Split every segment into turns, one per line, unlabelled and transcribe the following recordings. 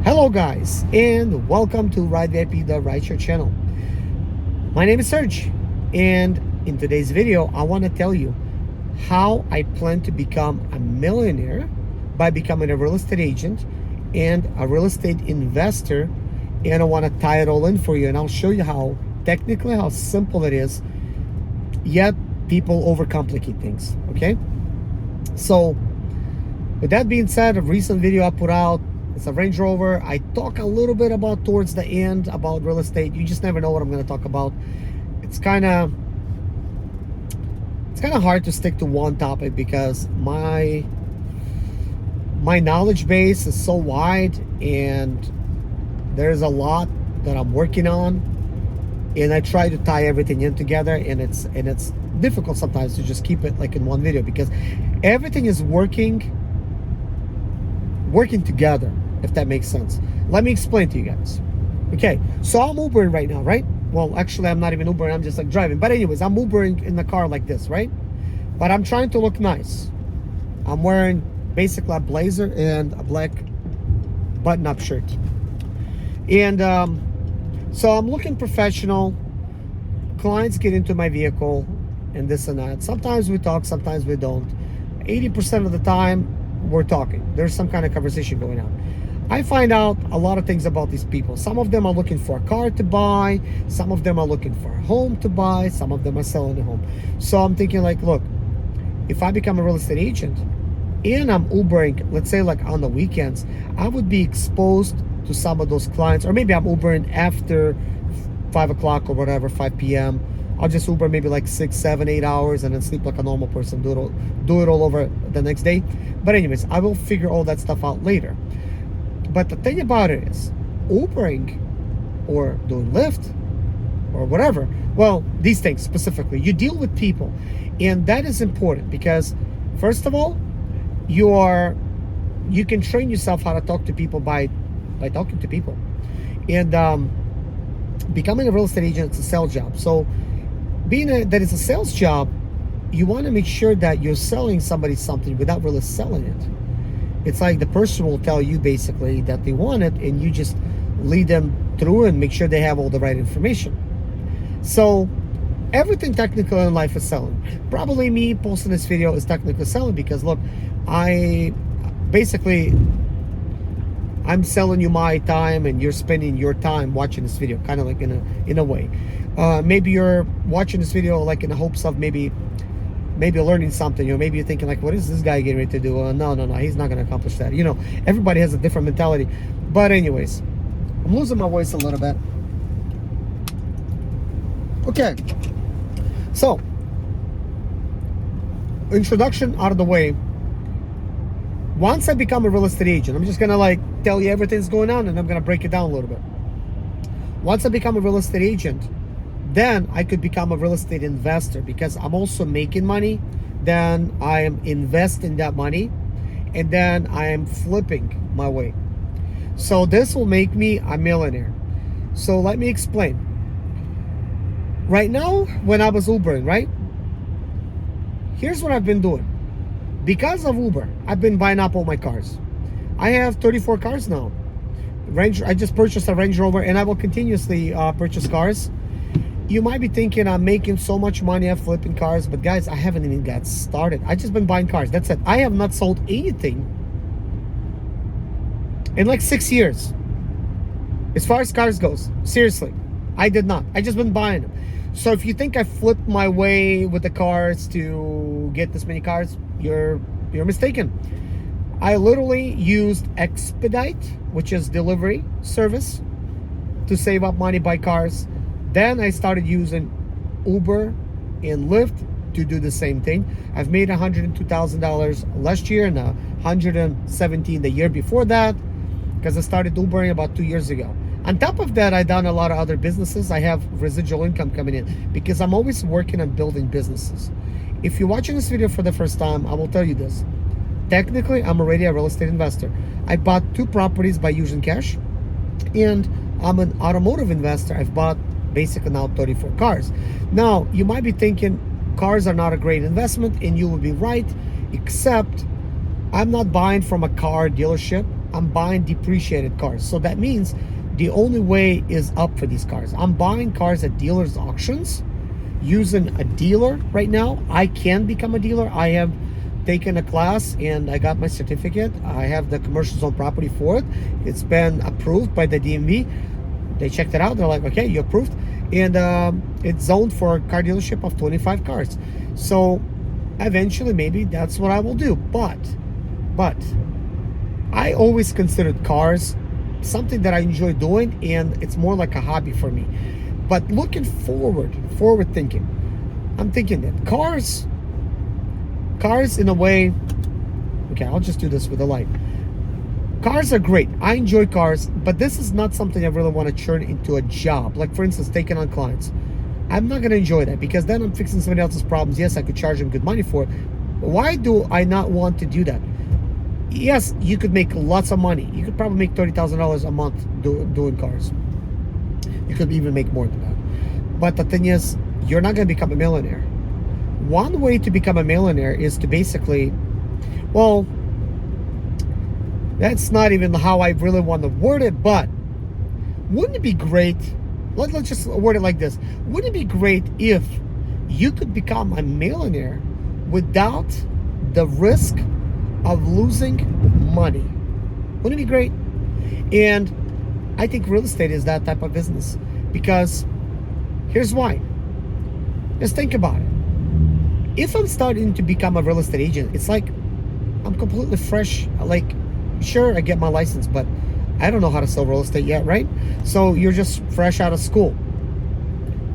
Hello guys, and welcome to Ride VIP, the rideshare channel. My name is Serge, and in today's video I want to tell you how I plan to become a millionaire by becoming a real estate agent and a real estate investor. And I want to tie it all in for you, and I'll show you how simple it is, yet people overcomplicate things. Okay, so with that being said, a recent video I put out, it's a Range Rover. I talk a little bit about towards the end about real estate. You just never know what I'm going to talk about. It's kind of hard to stick to one topic because my knowledge base is so wide, and there's a lot that I'm working on, and I try to tie everything in together, and it's difficult sometimes to just keep it like in one video because everything is working together, if that makes sense. Let me explain to you guys. Okay, so I'm Ubering right now, right? Well, actually, I'm not even Ubering, I'm just like driving. But anyways, I'm Ubering in the car like this, right? But I'm trying to look nice. I'm wearing basically a blazer and a black button-up shirt. And so I'm looking professional. Clients get into my vehicle and this and that. Sometimes we talk, sometimes we don't. 80% of the time, we're talking. There's some kind of conversation going on. I find out a lot of things about these people. Some of them are looking for a car to buy. Some of them are looking for a home to buy. Some of them are selling a home. So I'm thinking like, look, if I become a real estate agent and I'm Ubering, let's say like on the weekends, I would be exposed to some of those clients. Or maybe I'm Ubering after 5 o'clock or whatever, 5 p.m. I'll just Uber maybe like 6, 7, 8 hours and then sleep like a normal person, do it all over the next day. But anyways, I will figure all that stuff out later. But the thing about it is, Ubering or doing Lyft or whatever, well, these things specifically, you deal with people. And that is important because, first of all, you can train yourself how to talk to people by talking to people. And becoming a real estate agent is a sales job. So that it's a sales job, you want to make sure that you're selling somebody something without really selling it. It's like the person will tell you basically that they want it, and you just lead them through and make sure they have all the right information. So everything technical in life is selling. Probably me posting this video is technically selling because look, I'm selling you my time and you're spending your time watching this video, kind of like in a way. Maybe you're watching this video like in the hopes of maybe learning something, or maybe you're thinking like, what is this guy getting ready to do? No, he's not going to accomplish that. Everybody has a different mentality. But anyways, I'm losing my voice a little bit. Okay, so introduction out of the way. Once I become a real estate agent, I'm just gonna like tell you everything's going on, and I'm gonna break it down a little bit. Once I become a real estate agent, then I could become a real estate investor because I'm also making money. Then I am investing that money, and then I am flipping my way. So this will make me a millionaire. So let me explain. Right now, when I was Ubering, right? Here's what I've been doing. Because of Uber, I've been buying up all my cars. I have 34 cars now. I just purchased a Range Rover, and I will continuously purchase cars. You might be thinking I'm making so much money at flipping cars, but guys, I haven't even got started. I just been buying cars. That's it. I have not sold anything in like 6 years. As far as cars goes, seriously, I did not. I just been buying them. So if you think I flipped my way with the cars to get this many cars, you're mistaken. I literally used Expedite, which is delivery service, to save up money, buy cars. Then I started using Uber and Lyft to do the same thing. I've made $102,000 last year and $117,000 the year before that, because I started Ubering about 2 years ago. On top of that, I've done a lot of other businesses. I have residual income coming in because I'm always working on building businesses. If you're watching this video for the first time, I will tell you this. Technically, I'm already a real estate investor. I bought 2 properties by using cash, and I'm an automotive investor. I've bought basically now 34 cars. Now, you might be thinking cars are not a great investment, and you will be right, except I'm not buying from a car dealership. I'm buying depreciated cars. So that means the only way is up for these cars. I'm buying cars at dealers' auctions using a dealer right now. I can become a dealer. I have taken a class and I got my certificate. I have the commercial zone property for it. It's been approved by the DMV. They checked it out. They're like, okay, you're approved. And it's zoned for a car dealership of 25 cars. So eventually maybe that's what I will do. But I always considered cars something that I enjoy doing, and it's more like a hobby for me. But looking forward thinking, I'm thinking that cars in a way, okay, I'll just do this with a light. Cars are great. I enjoy cars, but this is not something I really want to turn into a job. Like, for instance, taking on clients. I'm not going to enjoy that, because then I'm fixing somebody else's problems. Yes, I could charge them good money for it. But why do I not want to do that? Yes, you could make lots of money. You could probably make $30,000 a month doing cars. You could even make more than that. But the thing is, you're not going to become a millionaire. One way to become a millionaire is to basically, well, that's not even how I really want to word it, but wouldn't it be great? Let's just word it like this. Wouldn't it be great if you could become a millionaire without the risk of losing money? Wouldn't it be great? And I think real estate is that type of business, because here's why. Just think about it. If I'm starting to become a real estate agent, it's like I'm completely fresh. Like, sure, I get my license, but I don't know how to sell real estate yet, right? So you're just fresh out of school.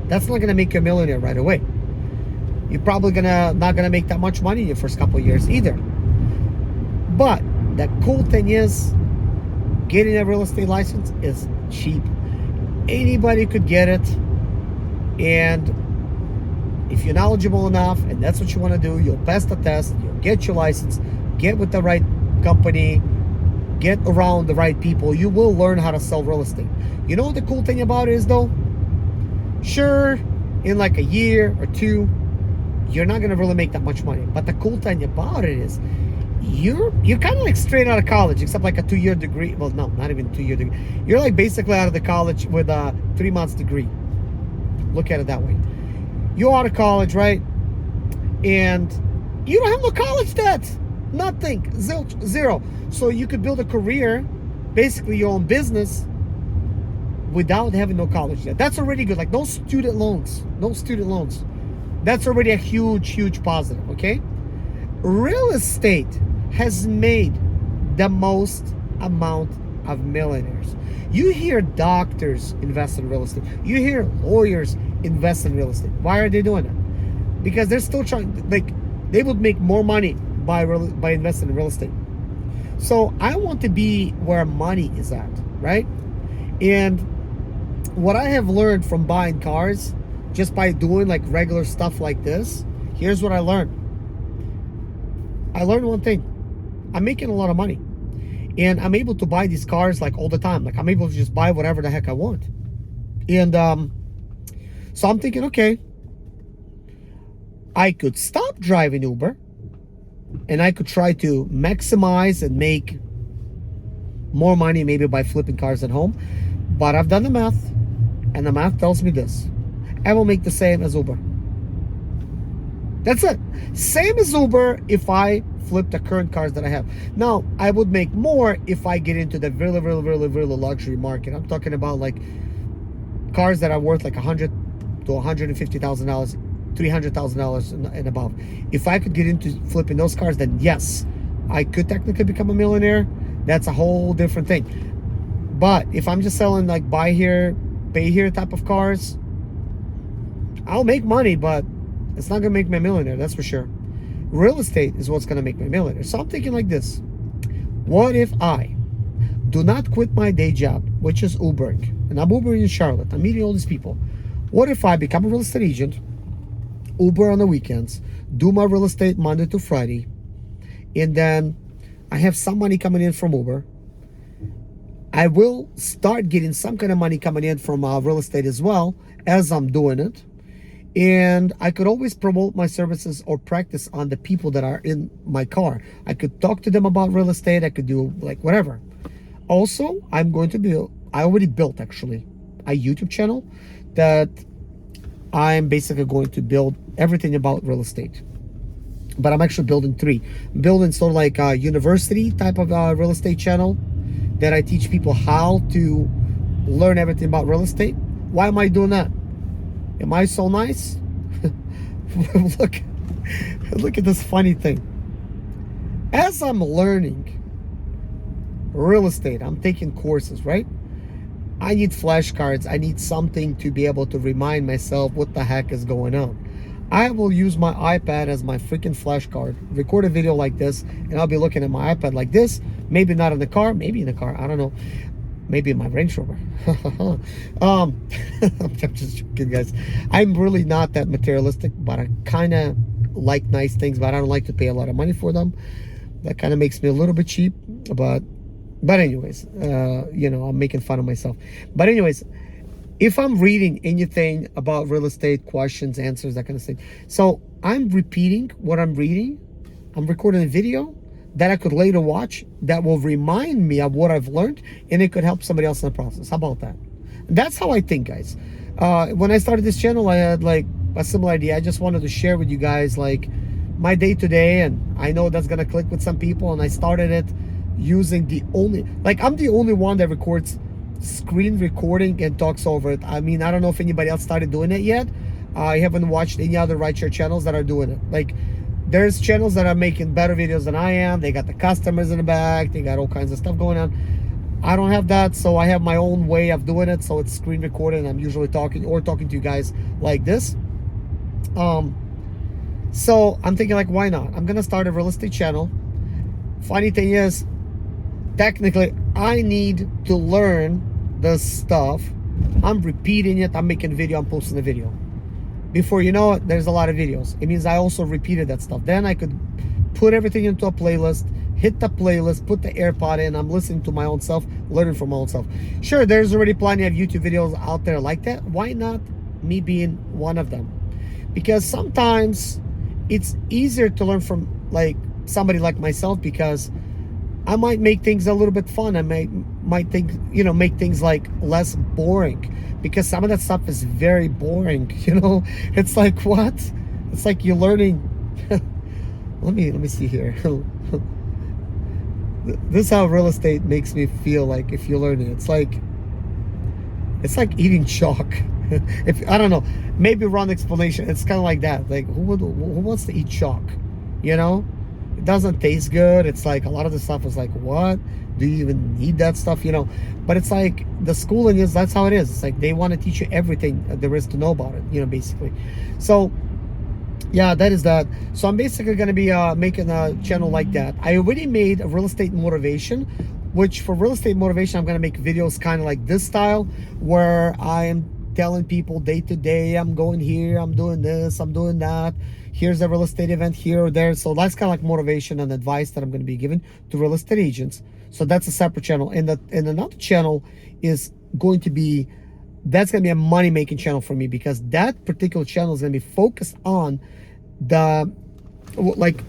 That's not gonna make you a millionaire right away. You're probably not gonna make that much money in your first couple of years either. But the cool thing is, getting a real estate license is cheap. Anybody could get it. And if you're knowledgeable enough and that's what you want to do, you'll pass the test, you'll get your license, get with the right company, get around the right people. You will learn how to sell real estate. You know what the cool thing about it is, though? Sure, in like a year or two, you're not going to really make that much money. But the cool thing about it is, you're kind of like straight out of college, except like a 2-year degree. Well, no, not even a 2-year degree. You're like basically out of the college with a 3 months degree. Look at it that way. You're out of college, right? And you don't have no college debt. Nothing. Zilch. Zero. So you could build a career, basically your own business, without having no college debt. That's already good. Like, no student loans. No student loans. That's already a huge, huge positive, okay? Real estate has made the most amount of millionaires. You hear doctors invest in real estate. You hear lawyers invest in real estate. Why are they doing it? Because they're still trying, like, they would make more money by investing in real estate. So I want to be where money is at, right? And what I have learned from buying cars, just by doing like regular stuff like this, here's what I learned. I learned one thing. I'm making a lot of money. And I'm able to buy these cars like all the time. Like, I'm able to just buy whatever the heck I want. And so I'm thinking, okay, I could stop driving Uber and I could try to maximize and make more money maybe by flipping cars at home. But I've done the math, and the math tells me this. I will make the same as Uber. That's it. Same as Uber if I flip the current cars that I have. Now, I would make more if I get into the really, really, really, really luxury market. I'm talking about like cars that are worth like $100,000 to $150,000, $300,000 and above. If I could get into flipping those cars, then yes, I could technically become a millionaire. That's a whole different thing. But if I'm just selling like buy here, pay here type of cars, I'll make money, but it's not gonna make me a millionaire, that's for sure. Real estate is what's gonna make me a millionaire. So I'm thinking like this. What if I do not quit my day job, which is Ubering, and I'm Ubering in Charlotte, I'm meeting all these people. What if I become a real estate agent, Uber on the weekends, do my real estate Monday to Friday, and then I have some money coming in from Uber. I will start getting some kind of money coming in from real estate as well as I'm doing it. And I could always promote my services or practice on the people that are in my car. I could talk to them about real estate. I could do like whatever. Also, I'm going to build, I already built actually a YouTube channel that I'm basically going to build everything about real estate. But I'm actually building three. I'm building sort of like a university type of real estate channel that I teach people how to learn everything about real estate. Why am I doing that? Am I so nice? look, look at this funny thing. As I'm learning real estate, I'm taking courses, right? I need flashcards. I need something to be able to remind myself what the heck is going on. I will use my iPad as my freaking flashcard, record a video like this, and I'll be looking at my iPad like this. Maybe not in the car, maybe in the car, I don't know. Maybe in my Range Rover. I'm just joking, guys. I'm really not that materialistic, but I kind of like nice things, but I don't like to pay a lot of money for them. That kind of makes me a little bit cheap, but anyways, I'm making fun of myself. But anyways, if I'm reading anything about real estate, questions, answers, that kind of thing, so I'm repeating what I'm reading. I'm recording a video that I could later watch that will remind me of what I've learned, and it could help somebody else in the process. How about that? That's how I think, guys. When I started this channel, I had like a similar idea. I just wanted to share with you guys like my day to day, and I know that's gonna click with some people, and I started it using I'm the only one that records screen recording and talks over it. I mean, I don't know if anybody else started doing it yet. I haven't watched any other rideshare channels that are doing it. Like, there's channels that are making better videos than I am. They got the customers in the back, they got all kinds of stuff going on. I don't have that, so I have my own way of doing it. So it's screen recording. I'm usually talking to you guys like this. So I'm thinking like, why not? I'm gonna start a real estate channel. Funny thing is, technically I need to learn this stuff. I'm repeating it. I'm making a video. I'm posting a video. Before you know it, there's a lot of videos. It means I also repeated that stuff. Then I could put everything into a playlist, hit the playlist, put the AirPod in. I'm listening to my own self, learning from my own self. Sure, there's already plenty of YouTube videos out there like that. Why not me being one of them? Because sometimes it's easier to learn from like somebody like myself, because I might make things a little bit fun. I might think, make things like less boring, because some of that stuff is very boring. It's like, what? It's like you're learning. let me see here. This is how real estate makes me feel. Like, if you're learning, it's like eating chalk. If I don't know, maybe wrong explanation. It's kind of like that. Like, who wants to eat chalk? It doesn't taste good. It's like a lot of the stuff is like, what? Do you even need that stuff? But it's like the schooling is, that's how it is. It's like they want to teach you everything there is to know about it, basically. So yeah, that is that. So I'm basically going to be making a channel like that. I already made a real estate motivation, which for real estate motivation, I'm going to make videos kind of like this style, where I'm telling people day to day, I'm going here, I'm doing this, I'm doing that. Here's a real estate event here or there. So that's kind of like motivation and advice that I'm going to be giving to real estate agents. So that's a separate channel. And another channel is going to be, that's going to be a money-making channel for me, because that particular channel is going to be focused on the, like,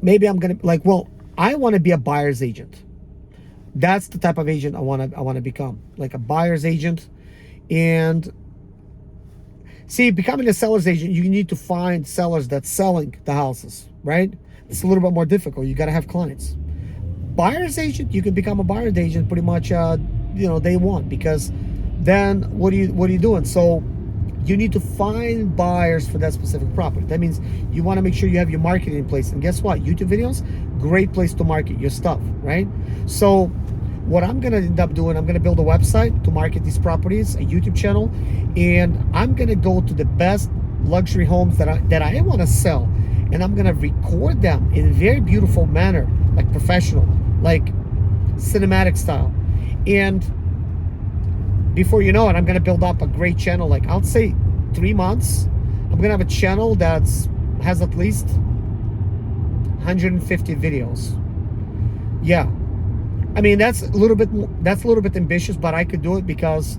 maybe I'm going to, like, well, I want to be a buyer's agent. That's the type of agent I want to become, like a buyer's agent. And see, becoming a seller's agent, you need to find sellers that's selling the houses, right? It's a little bit more difficult. You got to have clients. Buyer's agent, you can become a buyer's agent pretty much, day one, because then what are you doing? So you need to find buyers for that specific property. That means you want to make sure you have your marketing in place. And guess what? YouTube videos, great place to market your stuff, right? So what I'm going to end up doing, I'm going to build a website to market these properties, a YouTube channel, and I'm going to go to the best luxury homes that I want to sell, and I'm going to record them in a very beautiful manner, like professional, like cinematic style. And before you know it, I'm going to build up a great channel. Like, I'll say 3 months, I'm going to have a channel that has at least 150 videos. Yeah. I mean, that's a little bit ambitious, but I could do it because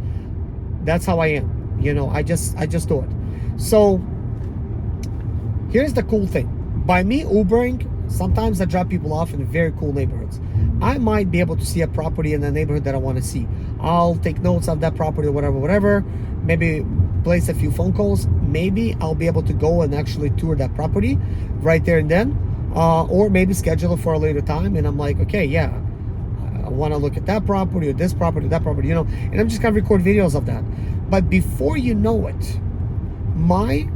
that's how I am. I just do it. So here's the cool thing. By me Ubering, sometimes I drop people off in very cool neighborhoods. I might be able to see a property in the neighborhood that I want to see. I'll take notes of that property, whatever. Maybe place a few phone calls. Maybe I'll be able to go and actually tour that property right there and then. Or maybe schedule it for a later time. And I'm like, okay, yeah, I want to look at that property or this property, that property, and I'm just going to record videos of that. But before you know it, my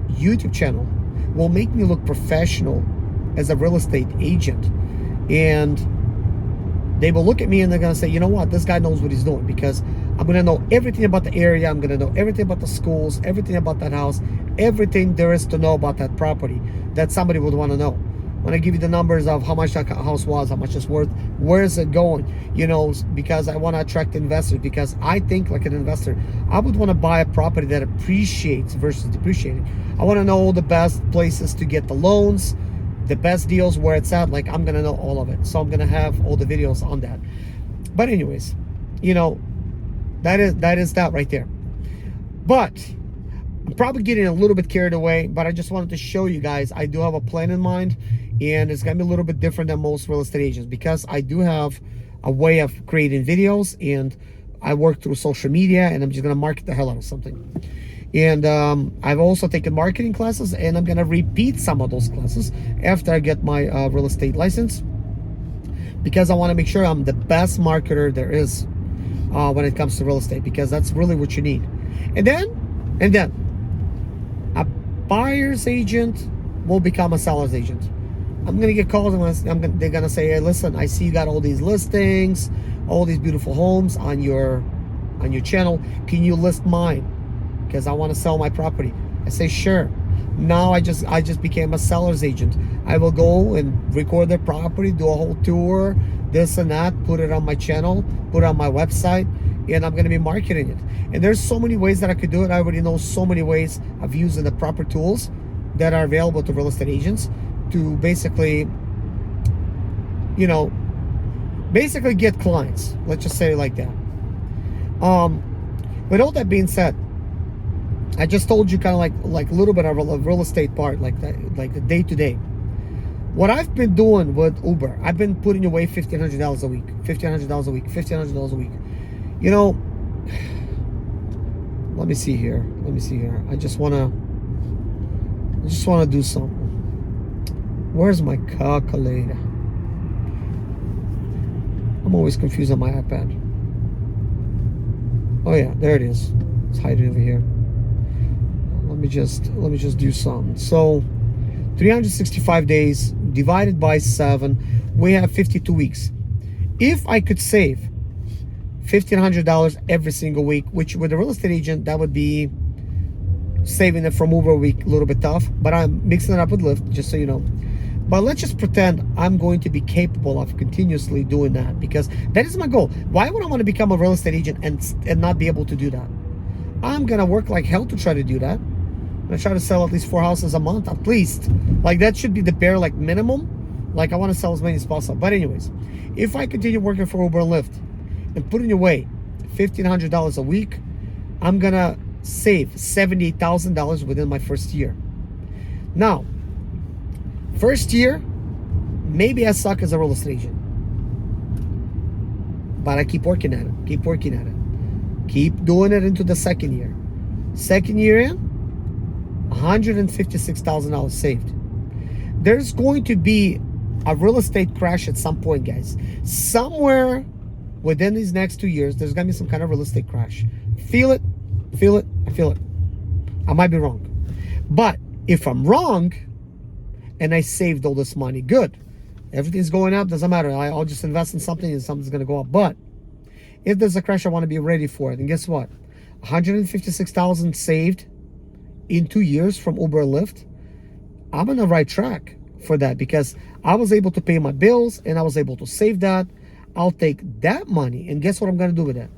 YouTube channel will make me look professional as a real estate agent. And they will look at me and they're going to say, you know what, this guy knows what he's doing, because I'm going to know everything about the area. I'm going to know everything about the schools, everything about that house, everything there is to know about that property that somebody would want to know. When I give you the numbers of how much that house was, how much it's worth, where is it going, because I want to attract investors, because I think like an investor, I would want to buy a property that appreciates versus depreciating. I want to know all the best places to get the loans, the best deals, where it's at. Like, I'm going to know all of it. So I'm going to have all the videos on that. But anyways, that is that right there. But I'm probably getting a little bit carried away, but I just wanted to show you guys I do have a plan in mind, and it's going to be a little bit different than most real estate agents, because I do have a way of creating videos, and I work through social media, and I'm just going to market the hell out of something. And I've also taken marketing classes, and I'm going to repeat some of those classes after I get my real estate license, because I want to make sure I'm the best marketer there is when it comes to real estate, because that's really what you need. And then a buyer's agent will become a seller's agent. I'm gonna get calls, and they're gonna say, hey, listen, I see you got all these listings, all these beautiful homes on your channel. Can you list mine? Because I want to sell my property. I say, sure. Now I just became a seller's agent. I will go and record their property, do a whole tour, this and that, put it on my channel, put it on my website, and I'm going to be marketing it. And there's so many ways that I could do it. I already know so many ways of using the proper tools that are available to real estate agents to basically get clients. Let's just say it like that. With all that being said, I just told you kind of like a little bit of a real estate part, like the day to day. What I've been doing with Uber, I've been putting away $1,500 a week, $1,500 a week, $1,500 a week. Let me see here. I just wanna do something. Where's my calculator? I'm always confused on my iPad. Oh yeah, there it is. It's hiding over here. Let me just do something. So 365 days divided by 7, we have 52 weeks. If I could save $1,500 every single week, which with a real estate agent, that would be saving it from Uber a week, a little bit tough, but I'm mixing it up with Lyft, just so you know. But let's just pretend I'm going to be capable of continuously doing that, because that is my goal. Why would I want to become a real estate agent and not be able to do that? I'm gonna work like hell to try to do that. I try to sell at least 4 houses a month, at least. Like, that should be the bare minimum. Like, I want to sell as many as possible. But anyways, if I continue working for Uber and Lyft and putting away $1,500 a week, I'm gonna save $78,000 within my first year. Now, first year, maybe I suck as a real estate agent, but I keep working at it. Keep doing it into the second year. Second year in, $156,000 saved. There's going to be a real estate crash at some point, guys. Somewhere within these next 2 years, there's going to be some kind of real estate crash. Feel it. I feel it. I might be wrong. But if I'm wrong and I saved all this money, good. Everything's going up, doesn't matter. I'll just invest in something and something's going to go up. But if there's a crash, I want to be ready for it. And guess what? $156,000 saved in 2 years from Uber and Lyft. I'm on the right track for that, because I was able to pay my bills and I was able to save that. I'll take that money, and guess what I'm going to do with it?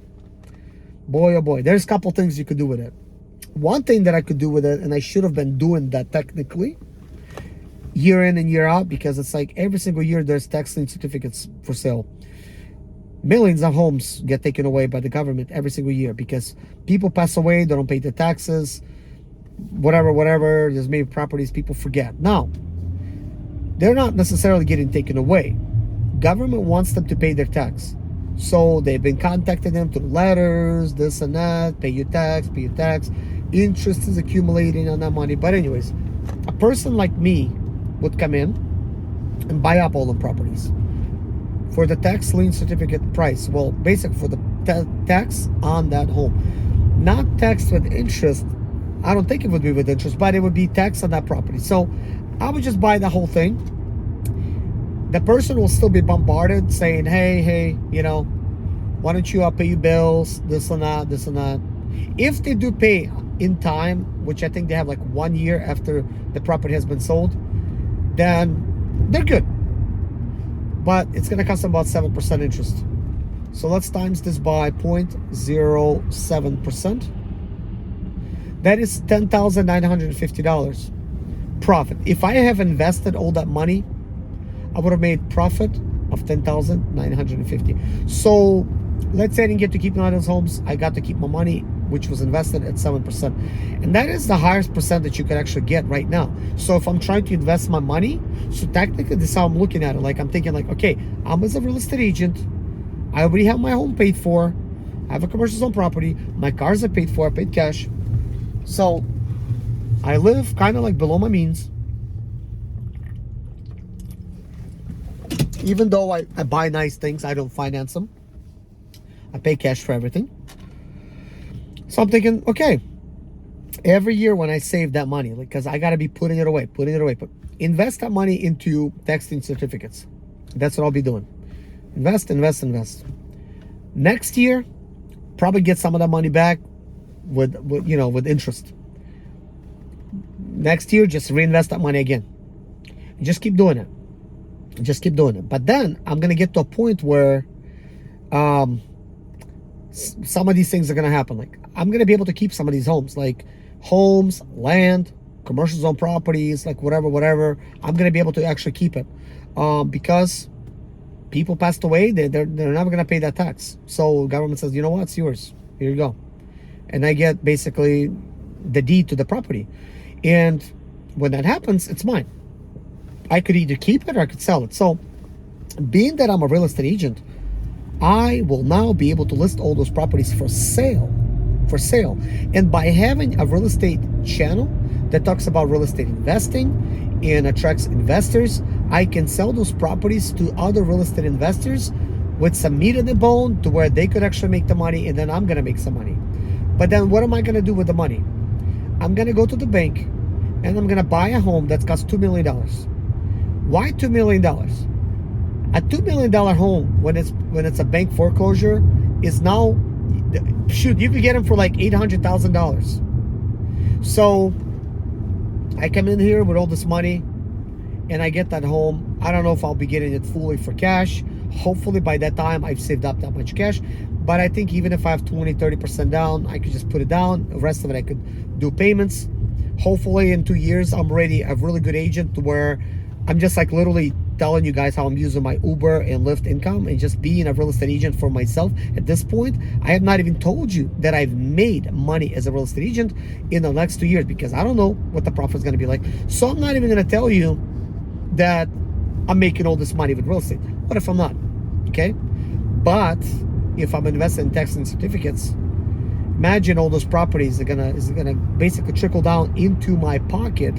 Boy, oh boy, there's a couple things you could do with it. One thing that I could do with it, and I should have been doing that technically, year in and year out, because it's like every single year there's tax lien certificates for sale. Millions of homes get taken away by the government every single year because people pass away, they don't pay the taxes, whatever. There's maybe properties people forget. Now, they're not necessarily getting taken away, Government wants them to pay their tax. So they've been contacting them through letters, this and that, pay your tax, pay your tax. Interest is accumulating on that money. But anyways, a person like me would come in and buy up all the properties for the tax lien certificate price. Well, basically for the tax on that home. Not taxed with interest. I don't think it would be with interest, but it would be taxed on that property. So I would just buy the whole thing. The person will still be bombarded saying, hey, you know, why don't you pay your bills, this and that, this and that. If they do pay in time, which I think they have like 1 year after the property has been sold, then they're good. But it's going to cost them about 7% interest. So let's times this by 0.07%. That is $10,950 profit. If I have invested all that money, I would have made profit of $10,950. So let's say I didn't get to keep none of those homes. I got to keep my money, which was invested at 7%. And that is the highest percent that you can actually get right now. So if I'm trying to invest my money, so technically this is how I'm looking at it. Like I'm thinking like, okay, I'm as a real estate agent. I already have my home paid for. I have a commercial zone property. My cars are paid for, I paid cash. So I live kind of like below my means. Even though I buy nice things, I don't finance them. I pay cash for everything. So I'm thinking, okay, every year when I save that money, because I got to be putting it away, but invest that money into tax lien certificates. That's what I'll be doing. Invest. Next year, probably get some of that money back with interest. Next year, just reinvest that money again. Just keep doing it. But then I'm going to get to a point where some of these things are going to happen. Like I'm going to be able to keep some of these homes, like homes, land, commercial zone properties, like whatever. I'm going to be able to actually keep it because people passed away. They're never going to pay that tax. So government says, you know what, it's yours. Here you go. And I get basically the deed to the property. And when that happens, it's mine. I could either keep it or I could sell it. So being that I'm a real estate agent, I will now be able to list all those properties for sale. And by having a real estate channel that talks about real estate investing and attracts investors, I can sell those properties to other real estate investors with some meat in the bone to where they could actually make the money, and then I'm going to make some money. But then what am I going to do with the money? I'm going to go to the bank and I'm going to buy a home that's cost $2 million. Why $2 million? A $2 million home, when it's a bank foreclosure, is now, shoot, you could get them for like $800,000. So I come in here with all this money and I get that home. I don't know if I'll be getting it fully for cash. Hopefully by that time I've saved up that much cash. But I think even if I have 20-30% down, I could just put it down. The rest of it I could do payments. Hopefully in 2 years I'm already a really good agent to where I'm just like literally telling you guys how I'm using my Uber and Lyft income and just being a real estate agent for myself. At this point, I have not even told you that I've made money as a real estate agent in the next 2 years because I don't know what the profit is going to be like. So I'm not even going to tell you that I'm making all this money with real estate. What if I'm not? Okay. But if I'm investing in tax lien certificates, imagine all those properties is gonna basically trickle down into my pocket.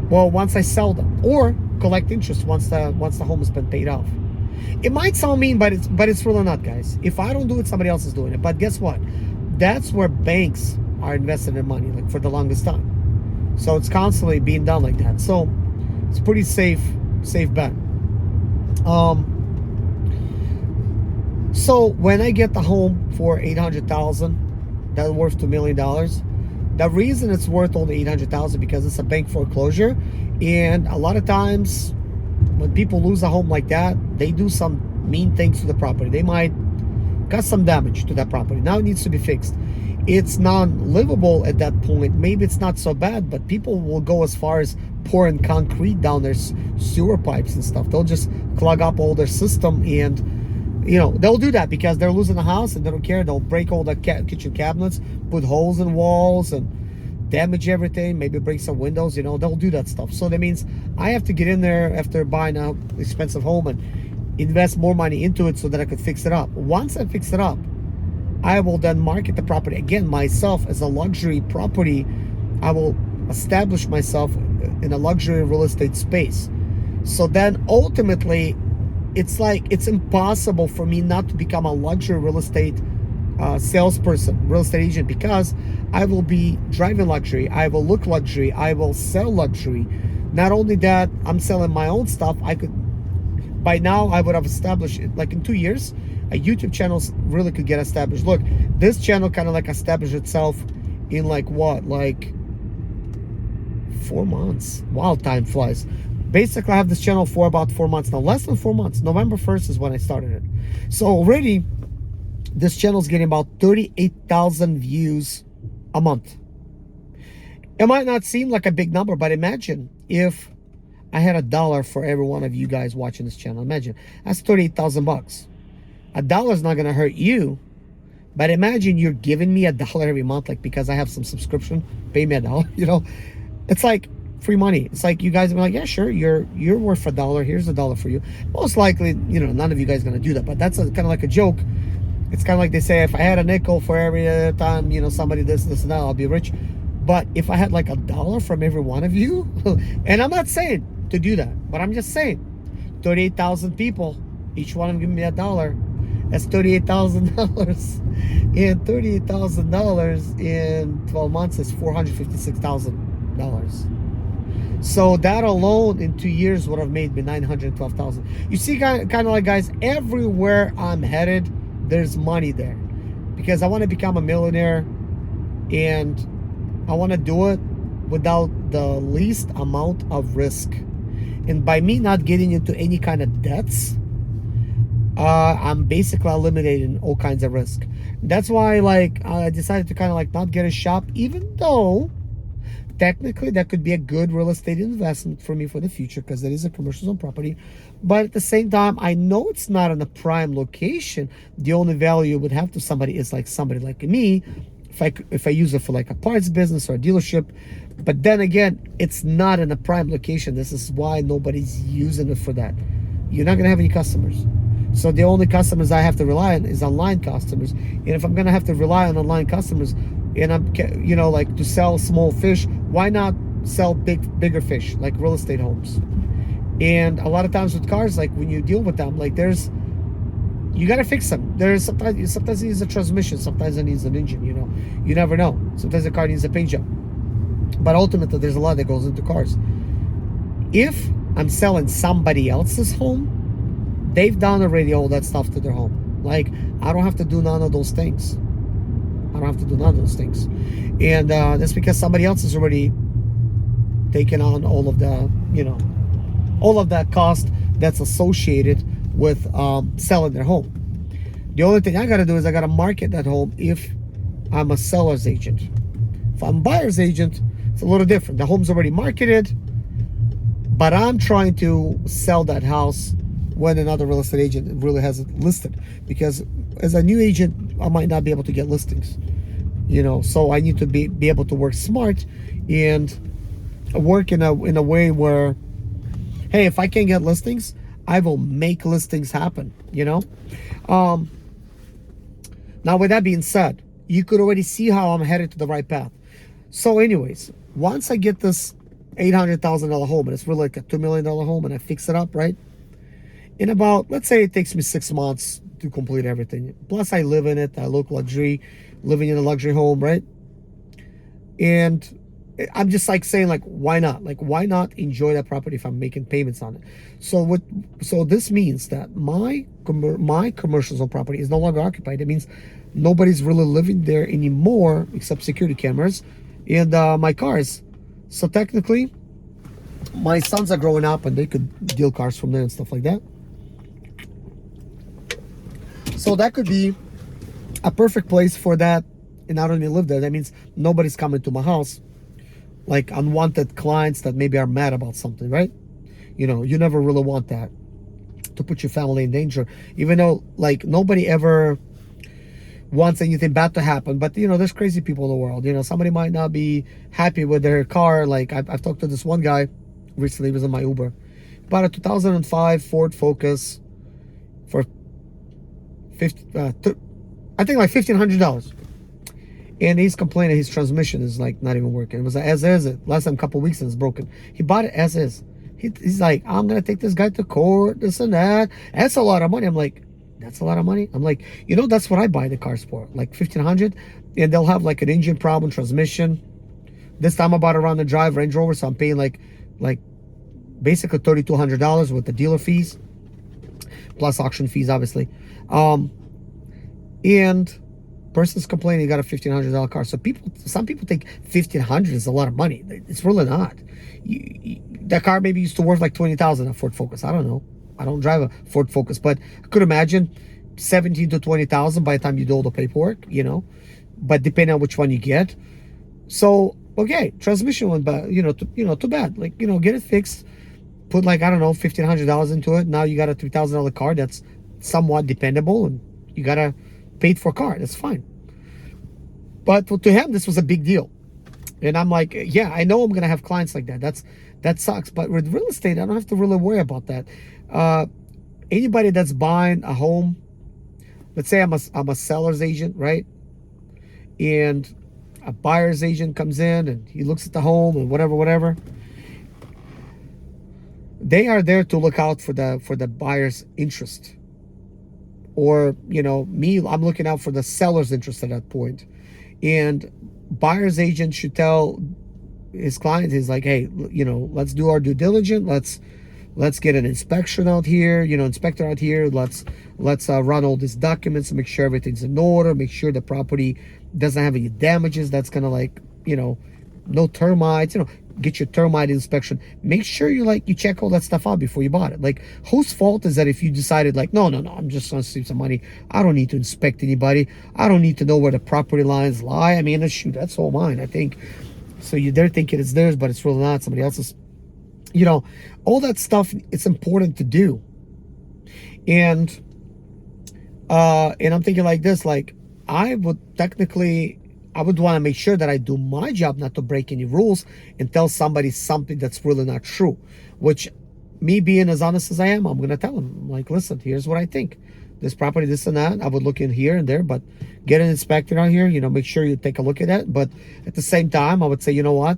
Well, once I sell them or collect interest once the home has been paid off. It might sound mean, but it's really not, guys. If I don't do it, somebody else is doing it. But guess what? That's where banks are investing their money, like for the longest time. So it's constantly being done like that. So it's a pretty safe bet. So when I get the home for $800,000, that's worth $2 million. The reason it's worth only $800,000 because it's a bank foreclosure, and a lot of times when people lose a home like that, they do some mean things to the property. They might cause some damage to that property. Now it needs to be fixed. It's non-livable at that point. Maybe it's not so bad, but people will go as far as pouring concrete down their sewer pipes and stuff. They'll just clog up all their system, and they'll do that because they're losing the house and they don't care. They'll break all the kitchen cabinets, put holes in walls and damage everything, maybe break some windows. They'll do that stuff. So that means I have to get in there after buying an expensive home and invest more money into it so that I could fix it up. Once I fix it up, I will then market the property again myself as a luxury property. I will establish myself in a luxury real estate space. So then ultimately, it's like it's impossible for me not to become a luxury real estate salesperson, real estate agent, because I will be driving luxury, I will look luxury, I will sell luxury. Not only that, I'm selling my own stuff. I could, by now, I would have established it, like in 2 years, a YouTube channel really could get established. Look, this channel kind of like established itself in like what, like 4 months. Wow, time flies. Basically, I have this channel for about 4 months now, less than 4 months. November 1st is when I started it. So already, this channel is getting about 38,000 views a month. It might not seem like a big number, but imagine if I had $1 for every one of you guys watching this channel. Imagine, that's 38,000 bucks. $1 is not going to hurt you, but imagine you're giving me $1 every month, like because I have some subscription, pay me $1. You know, it's like free money. It's like you guys are like, yeah, sure, you're worth $1. Here's $1 for you. Most likely, you know, none of you guys are going to do that, but that's kind of like a joke. It's kind of like they say, if I had a nickel for every time, you know, somebody this and that, I'll be rich. But if I had like $1 from every one of you, and I'm not saying to do that, but I'm just saying, 38,000 people, each one of them giving me $1, that's $38,000. And $38,000 in 12 months is $456,000. So that alone in 2 years would have made me $912,000. You see, kind of like, guys, everywhere I'm headed, there's money there, because I want to become a millionaire, and I want to do it without the least amount of risk. And by me not getting into any kind of debts, I'm basically eliminating all kinds of risk. That's why, like, I decided to kind of like not get a shop, even though technically that could be a good real estate investment for me for the future, because it is a commercial zone property. But at the same time, I know it's not in a prime location. The only value it would have to somebody is like somebody like me, if I use it for like a parts business or a dealership. But then again, it's not in a prime location. This is why nobody's using it for that. You're not gonna have any customers. So the only customers I have to rely on is online customers. And if I'm gonna have to rely on online customers, and I'm, you know, like to sell small fish, why not sell bigger fish, like real estate homes? And a lot of times with cars, like when you deal with them, like you gotta fix them. There's sometimes it needs a transmission, sometimes it needs an engine, you know. You never know. Sometimes the car needs a paint job. But ultimately, there's a lot that goes into cars. If I'm selling somebody else's home, they've done already all that stuff to their home. Like, I don't have to do none of those things. I don't have to do none of those things. And that's because somebody else has already taken on all of the, you know, all of that cost that's associated with selling their home. The only thing I got to do is I got to market that home if I'm a seller's agent. If I'm a buyer's agent, it's a little different. The home's already marketed, but I'm trying to sell that house when another real estate agent really has it listed. Because as a new agent, I might not be able to get listings, you know. So I need to be able to work smart and work in a way where, hey, if I can't get listings, I will make listings happen, you know. Now, with that being said, you could already see how I'm headed to the right path. So anyways, once I get this $800,000 home, and it's really like a $2 million home, and I fix it up, right? In about, let's say it takes me 6 months to complete everything. Plus I live in it, I look luxury, living in a luxury home, right? And I'm just like saying, like, why not? Like, why not enjoy that property if I'm making payments on it? So this means that my commercial zone property is no longer occupied. It means nobody's really living there anymore except security cameras and my cars. So technically, my sons are growing up and they could deal cars from there and stuff like that. So that could be a perfect place for that. And I don't even live there. That means nobody's coming to my house, like unwanted clients that maybe are mad about something, right? You know, you never really want that, to put your family in danger, even though like nobody ever wants anything bad to happen. But you know, there's crazy people in the world. You know, somebody might not be happy with their car. Like I've talked to this one guy recently, he was in my Uber, bought a 2005 Ford Focus, I think like $1,500. And he's complaining his transmission is like not even working. It was like, as is. Last time, couple weeks, and it's broken. He bought it as is. He's like, I'm gonna take this guy to court, this and that. That's a lot of money. I'm like, that's a lot of money. I'm like, that's what I buy the cars for, like 1,500, and they'll have like an engine problem, transmission. This time I bought a round the drive Range Rover, so I'm paying like basically $3,200 with the dealer fees plus auction fees, obviously. And person's complaining he got a $1,500 car. So some people think 1,500 is a lot of money. It's really not. That car maybe used to worth like 20,000, a Ford Focus. I don't know. I don't drive a Ford Focus, but I could imagine 17 to 20,000 by the time you do all the paperwork, but depending on which one you get. So, okay, transmission went bad, too bad. Like, get it fixed, put like, I don't know, $1,500 into it. Now you got a $3,000 car that's somewhat dependable, and you got a paid for car. That's fine. But to him, this was a big deal. And I'm like, yeah, I know I'm going to have clients like that. That sucks. But with real estate, I don't have to really worry about that. Anybody that's buying a home, let's say I'm a seller's agent, right? And a buyer's agent comes in and he looks at the home and whatever. They are there to look out for the buyer's interest. Or, me, I'm looking out for the seller's interest at that point. And buyer's agent should tell his client, he's like, hey, let's do our due diligence. Let's get an inspection out here, inspector out here. Let's run all these documents and make sure everything's in order, make sure the property doesn't have any damages. That's gonna no termites, get your termite inspection. Make sure you check all that stuff out before you bought it. Like, whose fault is that if you decided like, no, I'm just gonna save some money. I don't need to inspect anybody. I don't need to know where the property lines lie. I mean, shoot, that's all mine, I think. So they're thinking it's theirs, but it's really not, somebody else's. All that stuff, it's important to do. And I'm thinking like this, like, I would want to make sure that I do my job, not to break any rules and tell somebody something that's really not true. Which, me being as honest as I am, I'm going to tell them, like, listen, here's what I think. This property, this and that, I would look in here and there, but get an inspector out here, make sure you take a look at that. But at the same time, I would say, you know what?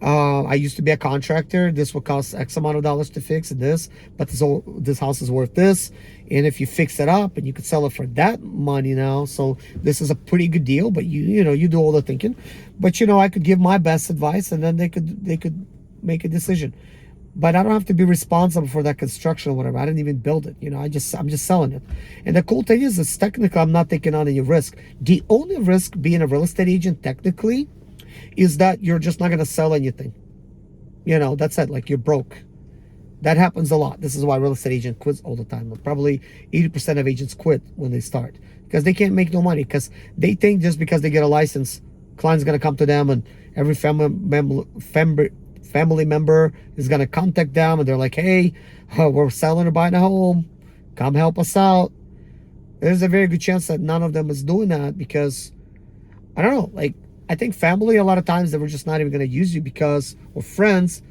I used to be a contractor. This will cost X amount of dollars to fix this, but this house is worth this. And if you fix it up, and you could sell it for that money now, so this is a pretty good deal. But you do all the thinking. But I could give my best advice, and then they could make a decision. But I don't have to be responsible for that construction or whatever. I didn't even build it. I'm just selling it. And the cool thing is technically I'm not taking on any risk. The only risk being a real estate agent technically is that you're just not going to sell anything. That's it. Like, you're broke. That happens a lot. This is why real estate agent quits all the time. Probably 80% of agents quit when they start, because they can't make no money, because they think just because they get a license, client's going to come to them, and every family member is going to contact them, and they're like, hey, we're selling or buying a home, come help us out. There's a very good chance that none of them is doing that, because I don't know, like, I think family, a lot of times, they were just not even going to use you because, or friends,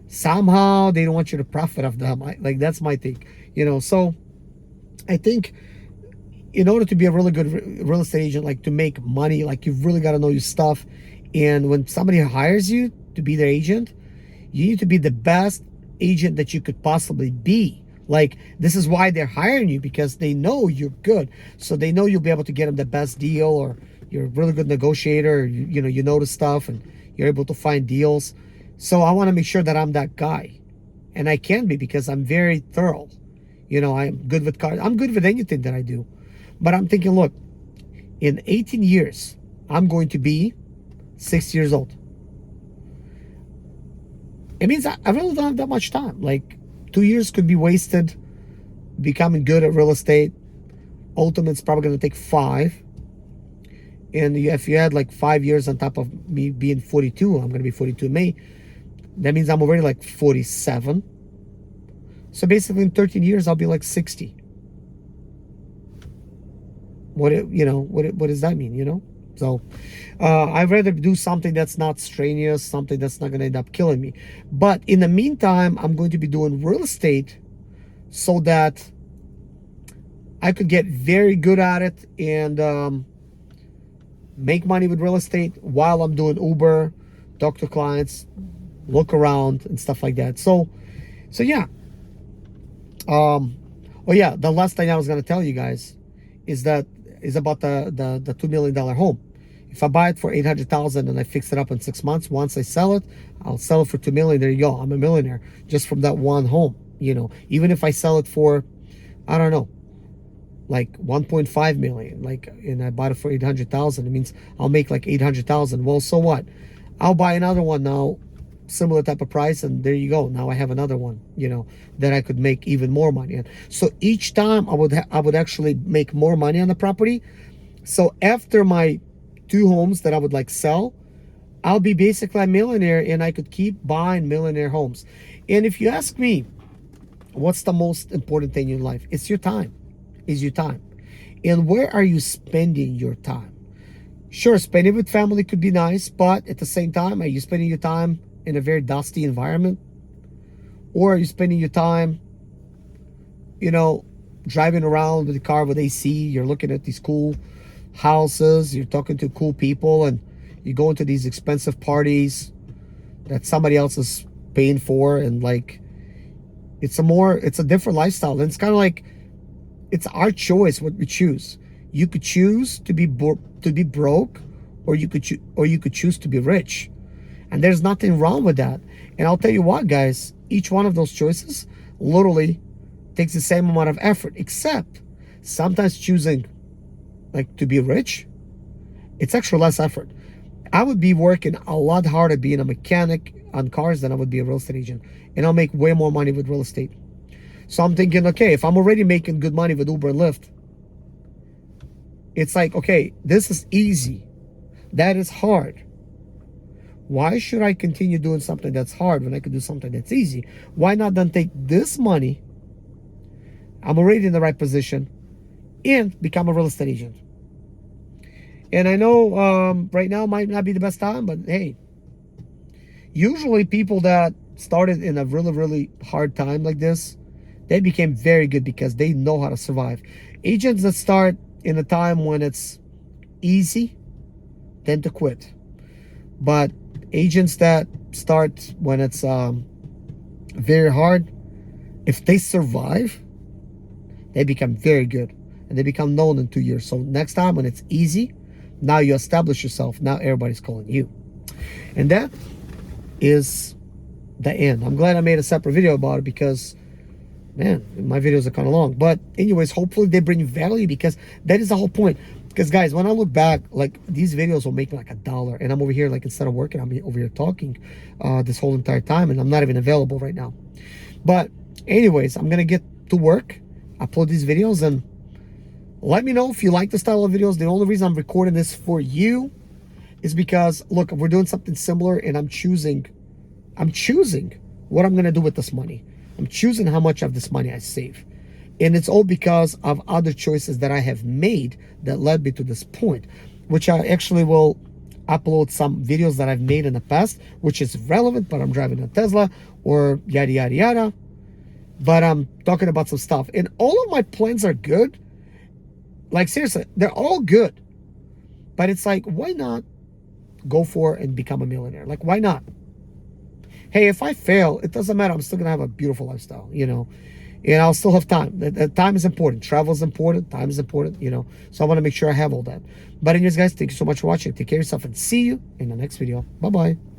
somehow they don't want you to profit off them. Like, that's my thing, So I think in order to be a really good real estate agent, like, to make money, like, you've really got to know your stuff. And when somebody hires you to be their agent, you need to be the best agent that you could possibly be. Like, this is why they're hiring you, because they know you're good. So they know you'll be able to get them the best deal, or you're a really good negotiator, you know the stuff, and you're able to find deals. So I want to make sure that I'm that guy. And I can be, because I'm very thorough. I'm good with cars. I'm good with anything that I do. But I'm thinking, look, in 18 years, I'm going to be 6 years old. It means I really don't have that much time. Like, 2 years could be wasted becoming good at real estate. Ultimate's probably going to take 5. And if you had like 5 years on top of me being 42, I'm going to be 42 in May. That means I'm already like 47. So basically in 13 years, I'll be like 60. What does that mean, So I'd rather do something that's not strenuous, something that's not going to end up killing me. But in the meantime, I'm going to be doing real estate so that I could get very good at it and make money with real estate while I'm doing Uber, talk to clients, look around and stuff like that. So yeah. Oh yeah, the last thing I was gonna tell you guys is about the $2 million home. If I buy it for 800,000 and I fix it up in 6 months, once I sell it, I'll sell it for 2 million. There you go. I'm a millionaire just from that one home. Even if I sell it for, I don't know, like 1.5 million, like, and I bought it for 800,000, it means I'll make like 800,000. Well, so what? I'll buy another one now, similar type of price, and there you go. Now I have another one, that I could make even more money on. So each time I would actually make more money on the property. So after my 2 homes that I would like sell, I'll be basically a millionaire, and I could keep buying millionaire homes. And if you ask me, what's the most important thing in life? It's your time. Is your time. And where are you spending your time? Sure, spending with family could be nice, but at the same time, are you spending your time in a very dusty environment? Or are you spending your time, driving around with a car with AC, you're looking at these cool houses, you're talking to cool people, and you go into these expensive parties that somebody else is paying for, and like it's a different lifestyle. And it's kind of like, it's our choice what we choose. You could choose to be broke, or you could choose to be rich, and there's nothing wrong with that. And I'll tell you what, guys, each one of those choices literally takes the same amount of effort, except sometimes choosing like to be rich, it's actually less effort. I would be working a lot harder being a mechanic on cars than I would be a real estate agent, and I'll make way more money with real estate. So I'm thinking, okay, if I'm already making good money with Uber and Lyft, it's like, okay, this is easy. That is hard. Why should I continue doing something that's hard when I could do something that's easy? Why not then take this money, I'm already in the right position, and become a real estate agent? And I know right now might not be the best time, but hey, usually people that started in a really, really hard time like this, they became very good because they know how to survive. Agents that start in a time when it's easy tend to quit. But agents that start when it's very hard, if they survive, they become very good. And they become known in 2 years. So next time when it's easy, now you establish yourself. Now everybody's calling you. And that is the end. I'm glad I made a separate video about it because, man, my videos are kind of long. But anyways, hopefully they bring value, because that is the whole point. Because guys, when I look back, like these videos will make me like $1, and I'm over here, like instead of working, I'm over here talking this whole entire time, and I'm not even available right now. But anyways, I'm gonna get to work, upload these videos, and let me know if you like the style of videos. The only reason I'm recording this for you is because, look, we're doing something similar, and I'm choosing what I'm gonna do with this money. I'm choosing how much of this money I save. And it's all because of other choices that I have made that led me to this point, which I actually will upload some videos that I've made in the past, which is relevant, but I'm driving a Tesla or yada, yada, yada. But I'm talking about some stuff. And all of my plans are good. Like, seriously, they're all good. But it's like, why not go for and become a millionaire? Like, why not? Hey, if I fail, it doesn't matter. I'm still going to have a beautiful lifestyle, and I'll still have time. Time is important. Travel is important. Time is important, So I want to make sure I have all that. But anyways, guys, thank you so much for watching. Take care of yourself and see you in the next video. Bye-bye.